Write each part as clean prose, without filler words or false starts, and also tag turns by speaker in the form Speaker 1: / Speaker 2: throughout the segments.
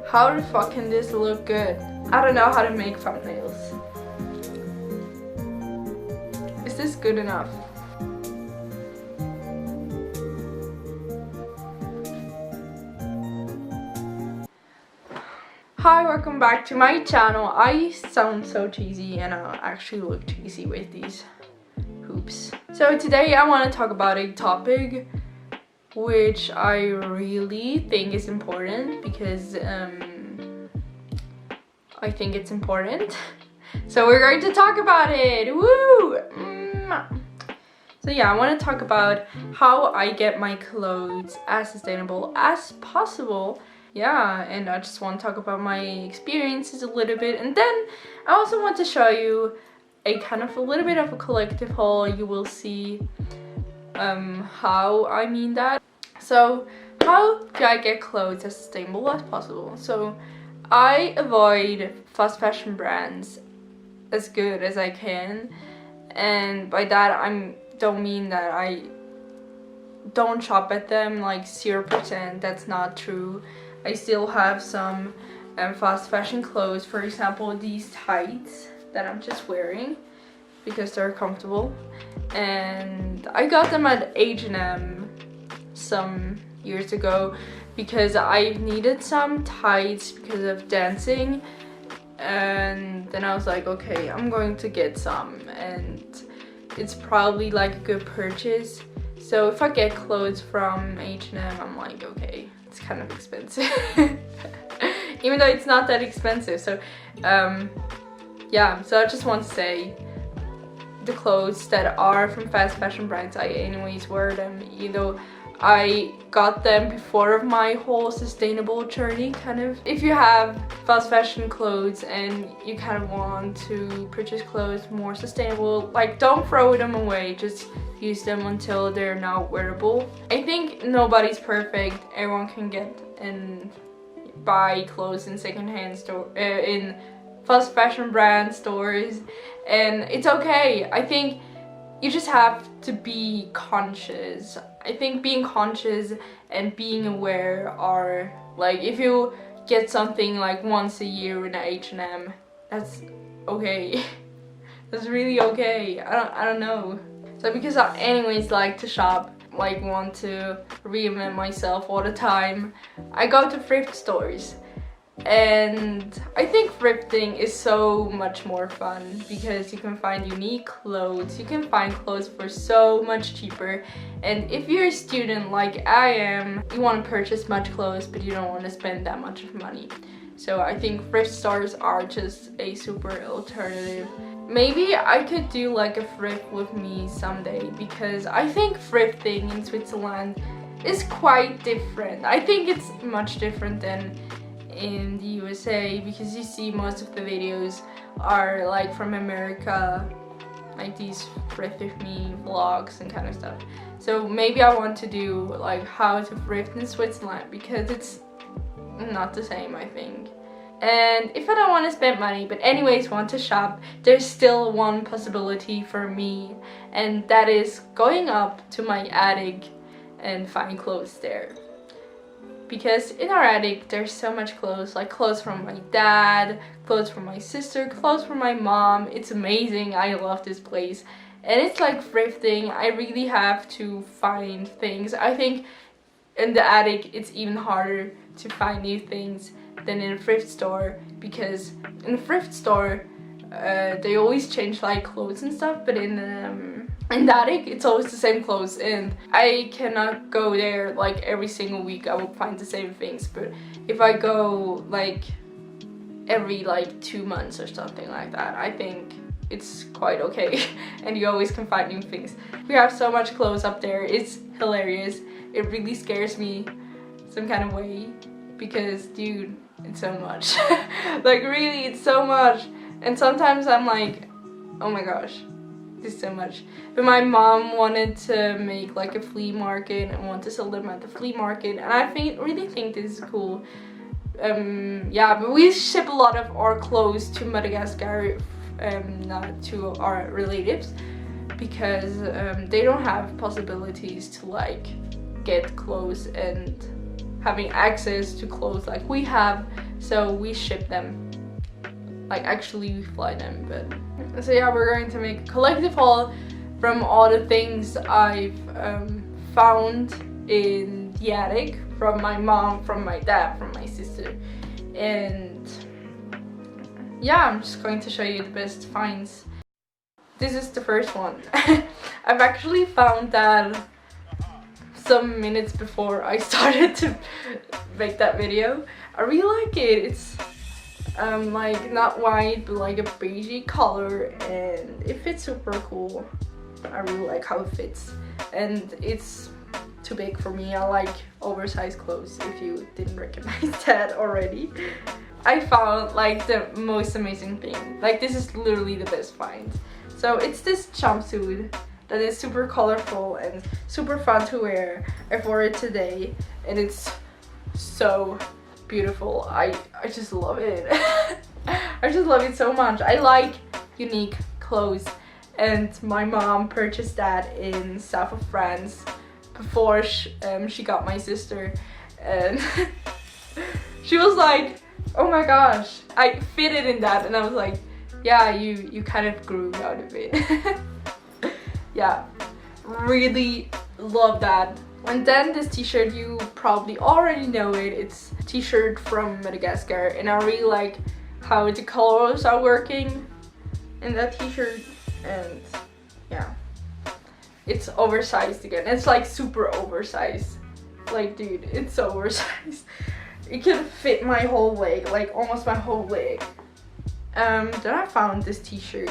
Speaker 1: How the fuck can this look good? I don't know how to make thumbnails. Is this good enough? Hi, welcome back to my channel. I sound so cheesy and I actually look cheesy with these hoops. So today I want to talk about a topic which I really think is important because I think it's important. So we're going to talk about it. Woo! So yeah, I want to talk about how I get my clothes as sustainable as possible. Yeah, and I just want to talk about my experiences a little bit, and then I also want to show you a kind of a little bit of a collective haul. You will see how I mean that. So how do I get clothes as sustainable as possible? So I avoid fast fashion brands as good as I can, and by that I don't mean that I don't shop at them like 0%. That's not true. I still have some fast fashion clothes, for example these tights that I'm just wearing because they're comfortable, and I got them at H&M some years ago because I needed some tights because of dancing, and then I was like, okay, I'm going to get some, and it's probably like a good purchase. So if I get clothes from H&M, I'm like, okay, it's kind of expensive. Even though it's not that expensive. So yeah, so I just want to say the clothes that are from fast fashion brands, I anyways wear them, even though I got them before my whole sustainable journey, kind of. If you have fast fashion clothes and you kind of want to purchase clothes more sustainable, like, don't throw them away, just use them until they're not wearable. I think nobody's perfect. Everyone can get and buy clothes in secondhand store, in fast fashion brand stores, and it's okay. I think you just have to be conscious. I think being conscious and being aware are, like, if you get something like once a year in H&M, that's okay. That's really okay. I don't know. So because I anyways like to shop, like want to reinvent myself all the time, I go to thrift stores. And I think thrifting is so much more fun because you can find unique clothes, you can find clothes for so much cheaper, and if you're a student like I am, you want to purchase much clothes but you don't want to spend that much of money. So I think thrift stores are just a super alternative. Maybe I could do like a thrift with me someday because I think thrifting in Switzerland is quite different. I think it's much different than in the USA because you see most of the videos are like from America, like these thrift with me vlogs and kind of stuff. So maybe I want to do like how to thrift in Switzerland because it's not the same, I think. And if I don't want to spend money but anyways want to shop, there's still one possibility for me, and that is going up to my attic and find clothes there. Because in our attic there's so much clothes, like clothes from my dad, clothes from my sister, clothes from my mom. It's amazing. I love this place. And it's like thrifting. I really have to find things. I think in the attic it's even harder to find new things than in a thrift store, because in a thrift store they always change like clothes and stuff, but in the attic it's always the same clothes, and I cannot go there like every single week. I will find the same things, but if I go like every like 2 months or something like that, I think it's quite okay. And you always can find new things. We have so much clothes up there. It's hilarious. It really scares me some kind of way because, dude, it's so much. Like, really, it's so much. And sometimes I'm like, oh my gosh, this is so much. But my mom wanted to make like a flea market and want to sell them at the flea market, and I really think this is cool. Yeah, but we ship a lot of our clothes to Madagascar, not to our relatives, because they don't have possibilities to like get clothes and having access to clothes like we have, so we ship them. Like actually we fly them, but so yeah, we're going to make a collective haul from all the things I've found in the attic from my mom, from my dad, from my sister, and yeah, I'm just going to show you the best finds. This is the first one. I've actually found that some minutes before I started to make that video. I really like it. It's like not white but like a beigey color, and it fits super cool. I really like how it fits, and it's too big for me. I like oversized clothes, if you didn't recognize that already. I found like the most amazing thing. Like this is literally the best find. So it's this jumpsuit that is super colorful and super fun to wear. I wore it today and it's so beautiful. I just love it. I just love it so much. I like unique clothes, and my mom purchased that in south of France before she got my sister, and she was like, oh my gosh, I fitted in that, and I was like, yeah, you kind of grew out of it. Yeah, really love that. And then this t-shirt, you probably already know it. It's a t-shirt from Madagascar, and I really like how the colors are working in that t-shirt, and yeah, it's oversized again. It's like super oversized. Like dude, it's so oversized. It can fit my whole leg, like almost my whole leg. Then I found this t-shirt,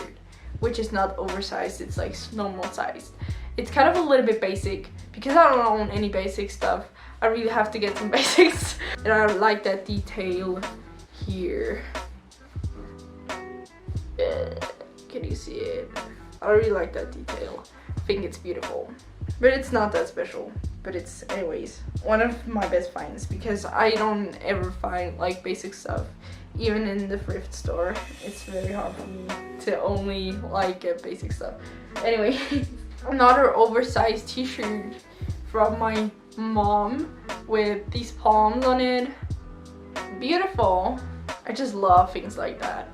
Speaker 1: which is not oversized, it's like normal sized. It's kind of a little bit basic, because I don't own any basic stuff. I really have to get some basics. And I like that detail here. Can you see it? I really like that detail. I think it's beautiful. But it's not that special. But it's anyways one of my best finds, because I don't ever find like basic stuff. Even in the thrift store, it's very hard for me to only like get basic stuff. Anyway, another oversized t-shirt from my mom with these palms on it. Beautiful. I just love things like that.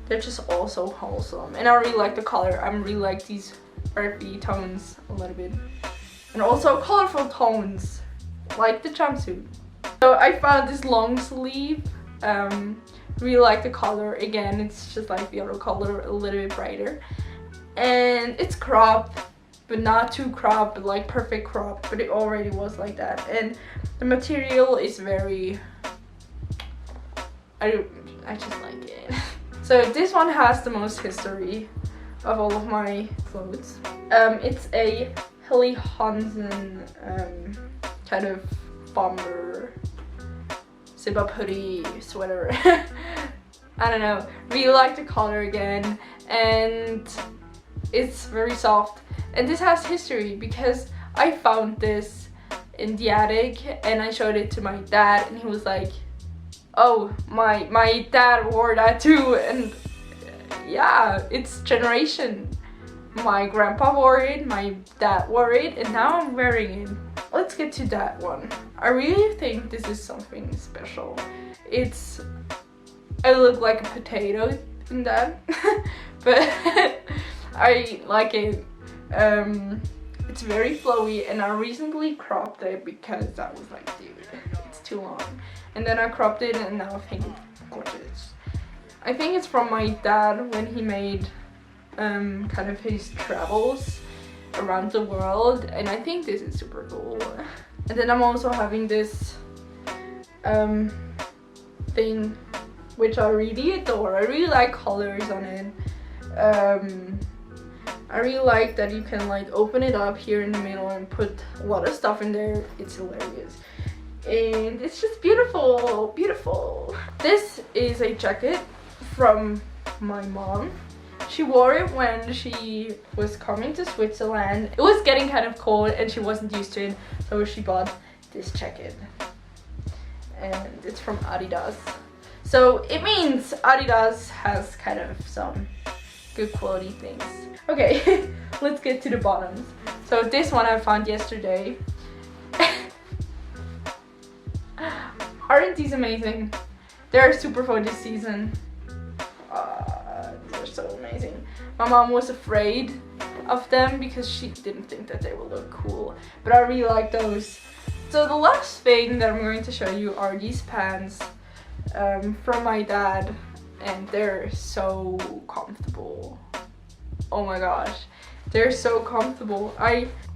Speaker 1: They're just all so wholesome, and I really like the color. I really like these earthy tones a little bit, and also colorful tones like the jumpsuit. So I found this long sleeve. Really like the color. Again, it's just like the other color, a little bit brighter, and it's cropped, but not too cropped, but like perfect crop. But it already was like that, and the material is very, I just like it. So this one has the most history of all of my clothes. It's a Helly Hansen kind of bomber zip-up hoodie sweater. I don't know, really like the color again, and it's very soft. And this has history, because I found this in the attic and I showed it to my dad, and he was like, oh, my dad wore that too. And yeah, it's generation. My grandpa wore it, my dad wore it, and now I'm wearing it. Let's get to that one. I really think this is something special. I look like a potato in that, but I like it. It's very flowy, and I recently cropped it because I was like, dude, it's too long. And then I cropped it, and now I think it's gorgeous. I think it's from my dad when he made kind of his travels around the world, and I think this is super cool. And then I'm also having this thing which I really adore. I really like colors on it. I really like that you can like open it up here in the middle and put a lot of stuff in there. It's hilarious, and it's just beautiful, beautiful. This is a jacket from my mom. She wore it when she was coming to Switzerland. It was getting kind of cold and she wasn't used to it, so she bought this jacket. And it's from Adidas. So it means Adidas has kind of some good quality things. Okay, let's get to the bottoms. So this one I found yesterday. Aren't these amazing? They're super fun this season. They're so amazing. My mom was afraid of them because she didn't think that they would look cool, but I really like those. So the last thing that I'm going to show you are these pants from my dad, and they're so comfortable. Oh my gosh, they're so comfortable.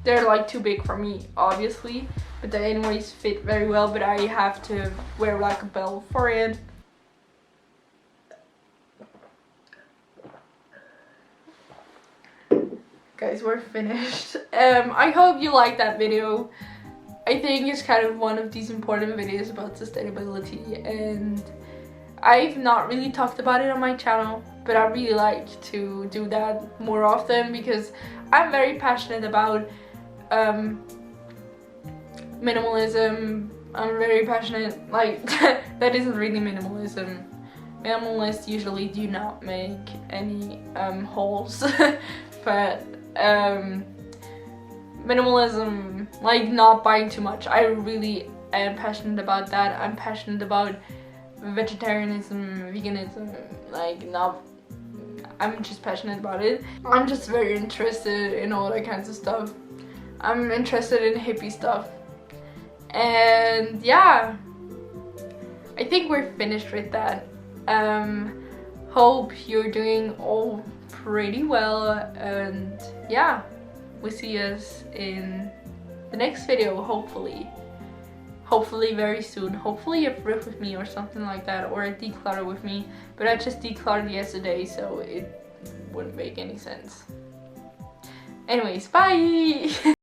Speaker 1: They're like too big for me, obviously, but they anyways fit very well, but I have to wear like a belt for it. Guys, we're finished. I hope you liked that video. I think it's kind of one of these important videos about sustainability, and I've not really talked about it on my channel, but I really like to do that more often because I'm very passionate about minimalism. I'm very passionate, like, that isn't really minimalism. Minimalists usually do not make any holes, but minimalism, like not buying too much, I really am passionate about that. I'm passionate about vegetarianism, veganism, like I'm just passionate about it. I'm just very interested in all that kinds of stuff. I'm interested in hippie stuff. And yeah, I think we're finished with that. Hope you're doing all pretty well, and yeah, we'll see us in the next video, hopefully very soon. Hopefully a thrift with me or something like that, or a declutter with me, but I just decluttered yesterday, so it wouldn't make any sense. Anyways, bye.